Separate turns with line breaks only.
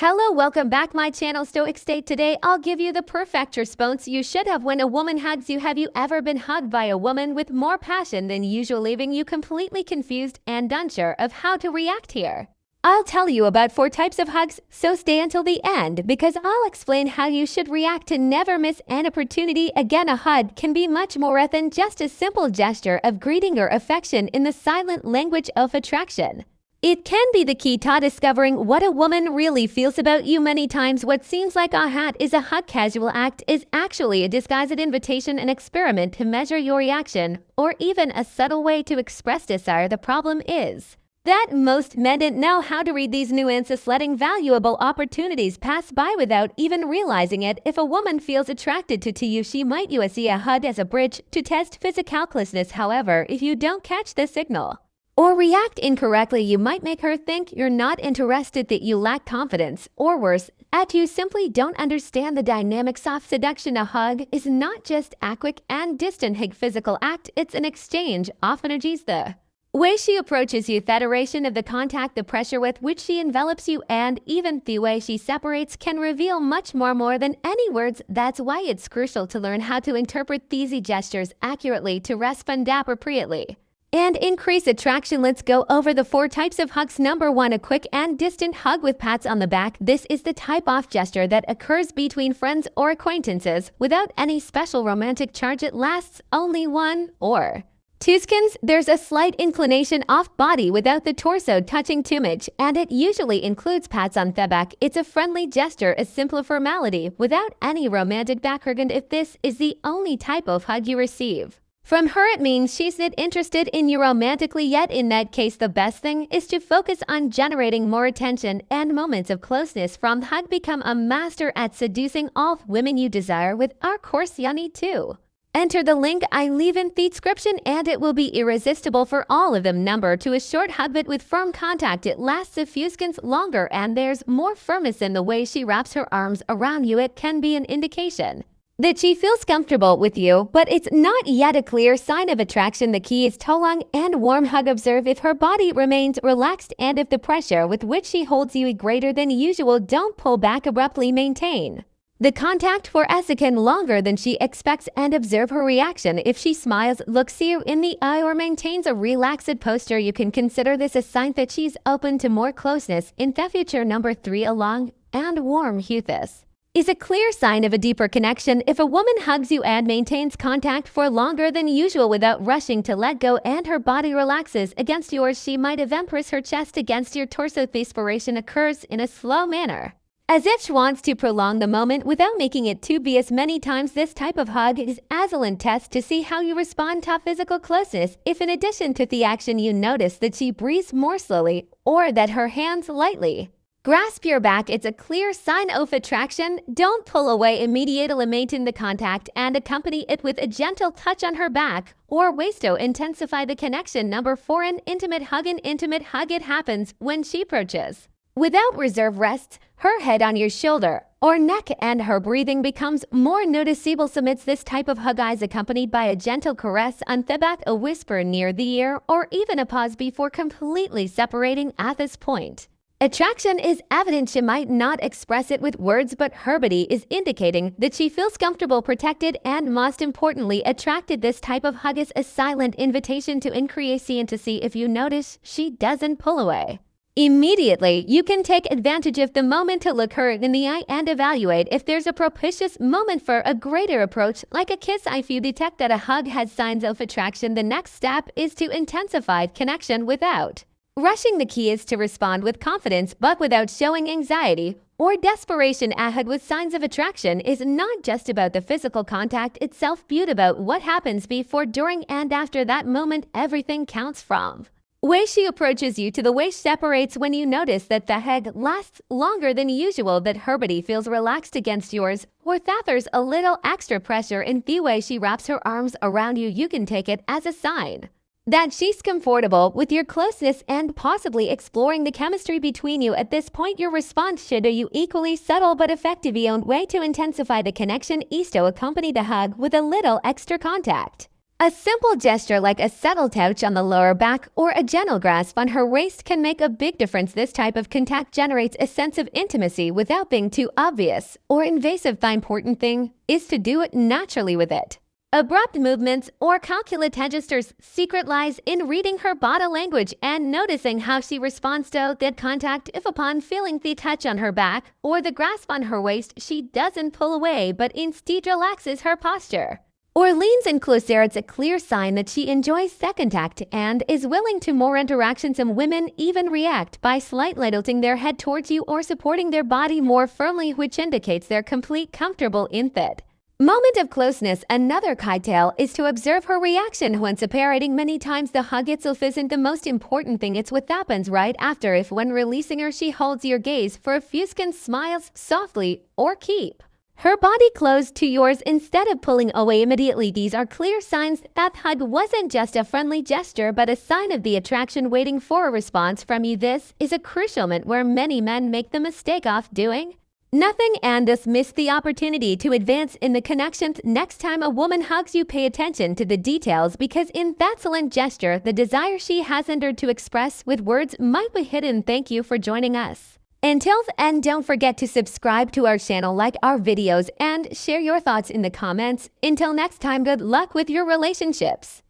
Hello, welcome back my channel Stoic State. Today I'll give you the perfect response you should have when a woman hugs you. Have you ever been hugged by a woman with more passion than usual, leaving you completely confused and unsure of how to react here? I'll tell you about 4 types of hugs, so stay until the end because I'll explain how you should react to never miss an opportunity. Again, a hug can be much more than just a simple gesture of greeting or affection in the silent language of attraction. It can be the key to discovering what a woman really feels about you. Many times what seems like a hat is a hug casual act is actually a disguised invitation, an experiment to measure your reaction, or even a subtle way to express desire. The problem is that most men don't know how to read these nuances, letting valuable opportunities pass by without even realizing it. If a woman feels attracted to you, she might use a hug as a bridge to test physical closeness. However, if you don't catch the signal or react incorrectly, you might make her think you're not interested, that you lack confidence, or worse, that you simply don't understand the dynamics of seduction. A hug is not just a quick and distant physical act, it's an exchange of energies. The way she approaches you, the duration of the contact, the pressure with which she envelops you, and even the way she separates can reveal much more than any words. That's why it's crucial to learn how to interpret these gestures accurately to respond appropriately and increase attraction. Let's go over the 4 types of hugs. Number 1, a quick and distant hug with pats on the back. This is the type of gesture that occurs between friends or acquaintances without any special romantic charge. It lasts only 1 or 2 seconds. There's a slight inclination off body without the torso touching too much, and it usually includes pats on the back. It's a friendly gesture, a simple formality without any romantic background. If this is the only type of hug you receive from her, it means she's not interested in you romantically yet. In that case, the best thing is to focus on generating more attention and moments of closeness from the hug. Become a master at seducing all women you desire with our course. You need to enter the link I leave in the description and it will be irresistible for all of them. Number 2, a short hug but with firm contact. It lasts a few seconds longer and there's more firmness in the way she wraps her arms around you. It can be an indication that she feels comfortable with you, but it's not yet a clear sign of attraction. The key is to long and warm hug. Observe if her body remains relaxed and if the pressure with which she holds you is greater than usual. Don't pull back abruptly. Maintain the contact for a second longer than she expects and observe her reaction. If she smiles, looks you in the eye, or maintains a relaxed posture, you can consider this a sign that she's open to more closeness in the future. Number 3, a long and warm hug. This is a clear sign of a deeper connection. If a woman hugs you and maintains contact for longer than usual without rushing to let go and her body relaxes against yours, she might even press her chest against your torso. The expiration occurs in a slow manner, as if she wants to prolong the moment without making it too obvious. Many times this type of hug is an excellent test to see how you respond to physical closeness. If in addition to the action you notice that she breathes more slowly or that her hands lightly grasp your back, it's a clear sign of attraction. Don't pull away immediately. Maintain the contact and accompany it with a gentle touch on her back or waist to intensify the connection. Number 4, an intimate hug. An intimate hug, it happens when she approaches without reserve, rests her head on your shoulder or neck, and her breathing becomes more noticeable. Amidst this type of hug is accompanied by a gentle caress on the back, a whisper near the ear, or even a pause before completely separating. At this point, attraction is evident. She might not express it with words, but her body is indicating that she feels comfortable, protected, and most importantly, attracted. This type of hug is a silent invitation to increase intimacy. If you notice she doesn't pull away immediately, you can take advantage of the moment to look her in the eye and evaluate if there's a propitious moment for a greater approach, like a kiss. If you detect that a hug has signs of attraction, the next step is to intensify connection without rushing. The key is to respond with confidence but without showing anxiety or desperation. A hug with signs of attraction is not just about the physical contact itself, but about what happens before, during, and after that moment. Everything counts, from way she approaches you to the way she separates. When you notice that the hug lasts longer than usual, that her body feels relaxed against yours, or that there's a little extra pressure in the way she wraps her arms around you, you can take it as a sign that she's comfortable with your closeness and possibly exploring the chemistry between you. At this point, your response should be equally subtle but effective. Your own way to intensify the connection is to accompany the hug with a little extra contact A simple gesture like a subtle touch on the lower back or a gentle grasp on her waist can make a big difference. This type of contact generates a sense of intimacy without being too obvious or invasive. The important thing is to do it naturally with it. Abrupt movements or calculated gestures. Secret lies in reading her body language and noticing how she responds to that contact. If upon feeling the touch on her back or the grasp on her waist, she doesn't pull away but instead relaxes her posture or leans in closer, it's a clear sign that she enjoys the contact and is willing to more interactions. And women even react by slightly tilting their head towards you or supporting their body more firmly, which indicates they're complete comfortable in it. Moment of closeness. Another detail is to observe her reaction when separating. Many times the hug itself isn't the most important thing, it's what happens right after. If when releasing her she holds your gaze for a few seconds, smiles softly, or keep her body close to yours instead of pulling away immediately, these are clear signs that hug wasn't just a friendly gesture but a sign of the attraction waiting for a response from you. This is a crucial moment where many men make the mistake of doing nothing and thus miss the opportunity to advance in the connection. Next time a woman hugs you, pay attention to the details, because in that silent gesture, the desire she has entered to express with words might be hidden. Thank you for joining us. Until then, don't forget to subscribe to our channel, like our videos, and share your thoughts in the comments. Until next time, good luck with your relationships.